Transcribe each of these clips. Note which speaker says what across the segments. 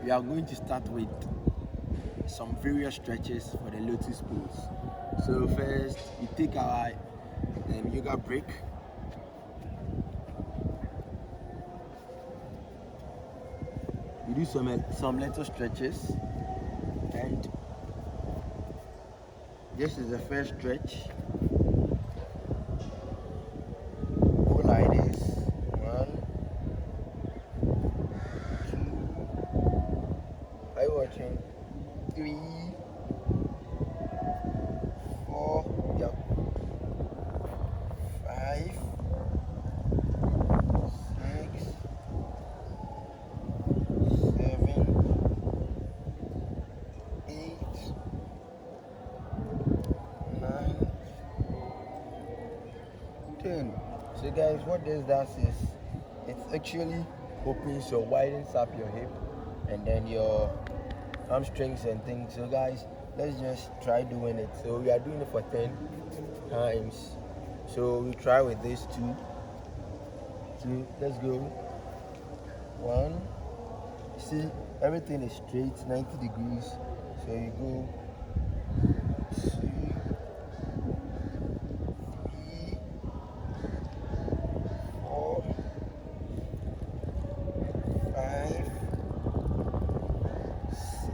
Speaker 1: we are going to start with some various stretches for the Lotus pose. So first, we take our yoga break. We do some little stretches, and this is the first stretch. Go like this. 1, 2. Are you watching? 3, 4. Yep. 5, 6, 7, 8, 9, 10. So guys, what this does is it actually opens or widens up your hip and then your hamstrings and things. So guys, let's just try doing it. So we are doing it for 10 times. So we try with this 2. Let's go. 1. See, everything is straight, 90 degrees. So you go 2, 3, 4, 5,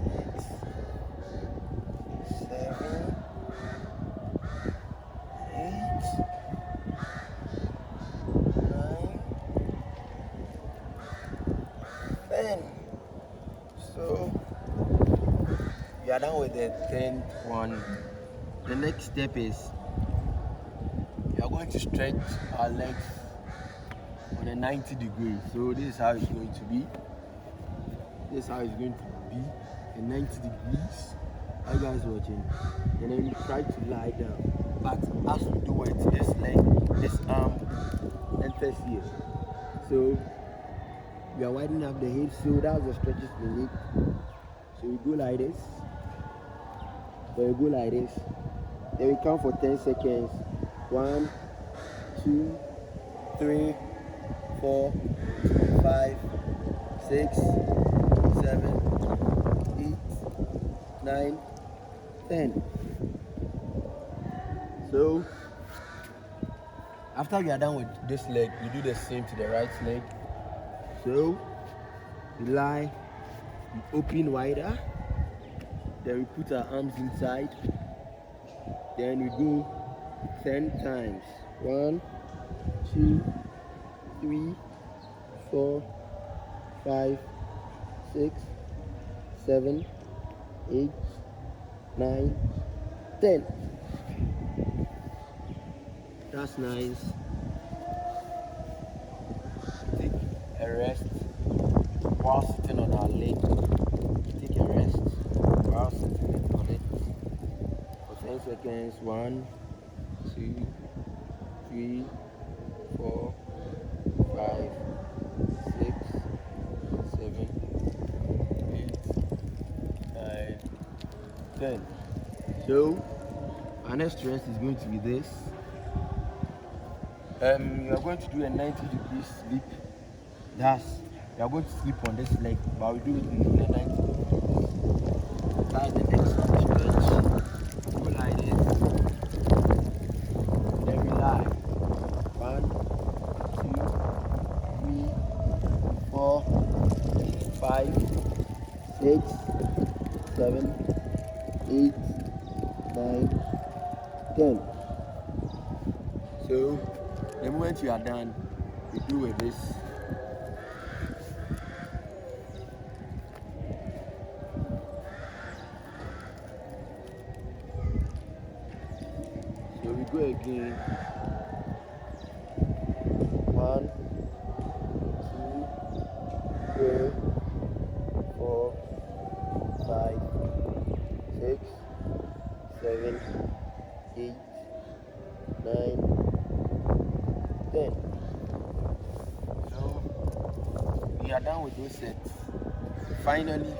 Speaker 1: 6, 7, 8, 9, 10. So we are done with the 10th one. The next step is we are going to stretch our legs on a 90 degrees. So this is how it's going to be. This is how it's going to be. A 90 degrees. Are you guys watching? And then you try to lie down. But as we do it, this leg, this arm enters here. So we are widening up the hips. So that's the stretches we need. So we go like this. Then we go like this. Then we count for 10 seconds. 1, 2, 3, 4, 5, 6, 7, 8, 9, 10. So after we are done with this leg, we do the same to the right leg. So we lie, we open wider, then we put our arms inside, then we go 10 times. 1, 2, 3, 4, 5, 6, 7, 8, 9, 10. That's nice. Take a rest while sitting on our leg. Take a rest while sitting on it for 10 seconds. 1, 2, 3, 4, 5, 6, 7, 8, 9, 10. So our next rest is going to be this. You are going to do a 90 degree sleep. You are going to sleep on this leg, but we do it in a 90 degrees. That's the next stretch. Go like this. Then we lie. 1, 2, 3, 4, 5, 6, 7, 8, 9, 10. So the moment you are done, you do with this. So we go again. 1, 2, 3, 4, 5, 6, 7, 8, 9, 10. So we are done with those sets. Finally.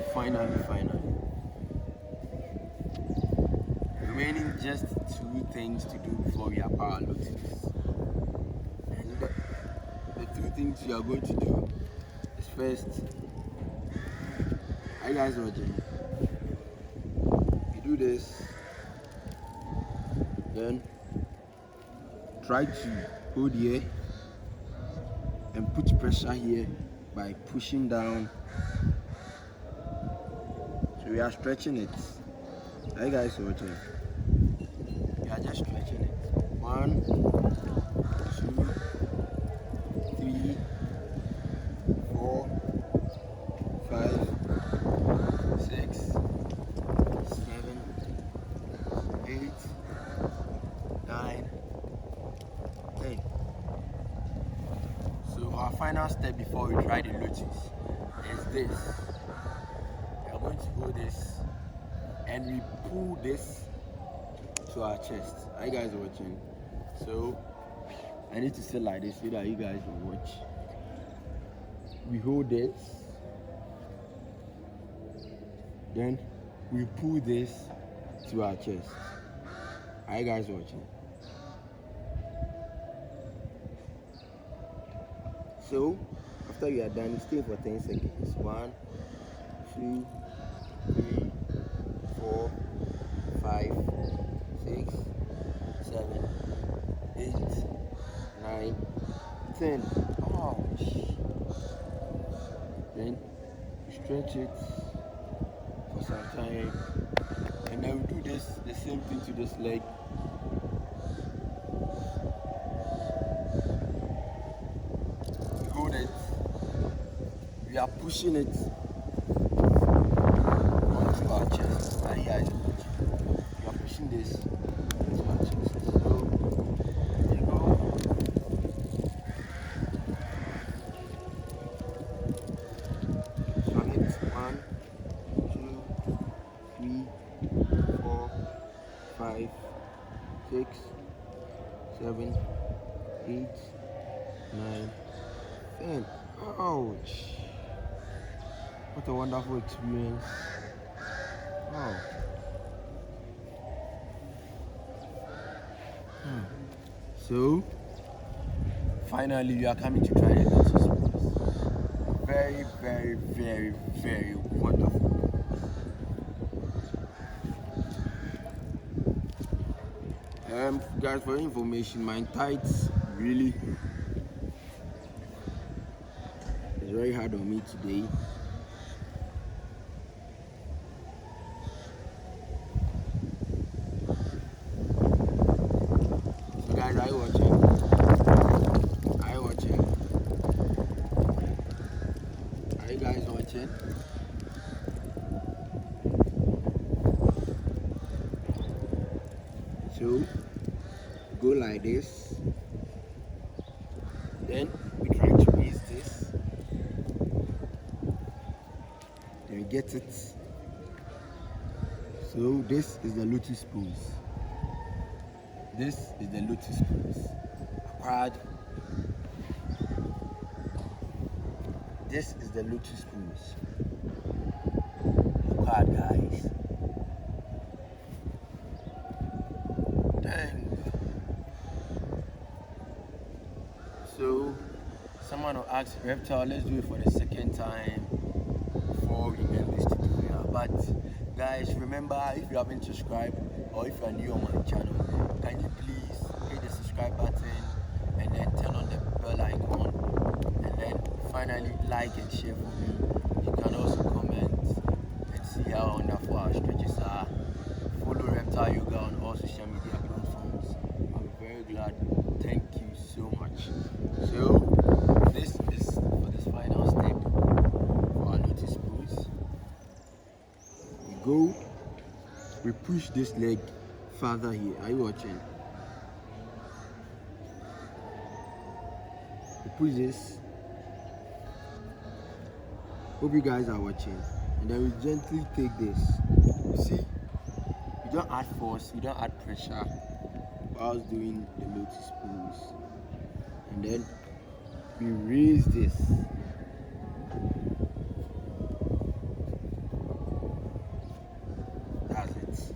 Speaker 1: Remaining just 2 things to do before we are power Lotus. And the 2 things we are going to do is first, Are you guys watching? You do this, then try to hold here and put pressure here by pushing down. So we are stretching it. Are you guys watching? We are just stretching it. 1, 2, 3, 4, 5, 6, 7, 8, 9, 10. So our final step before we try the Lotus is this. We are going to hold this and we pull this to our chest. Are you guys watching? So I need to sit like this so that you guys will watch. We hold it, then we pull this to our chest. Are you guys watching? So after you are done, stay for 10 seconds. 1, 2, 3, 4, 5, 6, 7, 8, 9, 10. Ouch. Then you stretch it for some time, and then we do this the same thing to this leg. We hold it. We are pushing it onto our chest. And here is we are pushing this to our chest. So you go. On it. 1, 2, 3, 4, 5, 6, 7, 8, 9, 10. Ouch. What a wonderful experience. Wow. So finally we are coming to try the Lotus pose. Very, very, very, very wonderful. Guys, for your information, my tights really is very hard on me today. So guys, are you watching? Are you watching? Are you guys watching? So go like this, then we try to raise this, then we get it. So this is the Lotus pose. This is the Lotus pose. Acquired. This is the Lotus pose. Acquired, guys. Dang. So someone will ask Reptile, let's do it for the second time before we end this tutorial. But guys, remember, if you haven't subscribed or if you are new on my channel, can you please hit the subscribe button and then turn on the bell icon, and then finally like and share for me. You can also comment and see how wonderful our stretches are. Follow Reptyleyoga on all social media platforms. I'm very glad. Thank you so much. So this is for this final step for our Lotus pose. We go, we push this leg further here. Are you watching? We push this. Hope you guys are watching. And then we gently take this. You see, you don't add force, you don't add pressure whilst doing the Lotus pose. And then we raise this. That's it.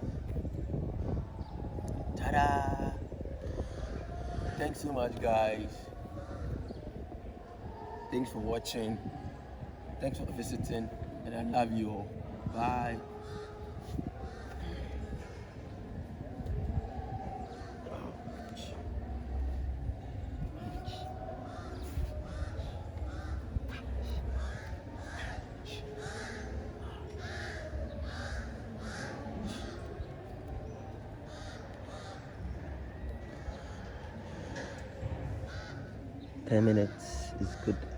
Speaker 1: Ta-da! Thanks so much, guys. Thanks for watching. Thanks for visiting, and I love you all. Bye. 10 minutes is good.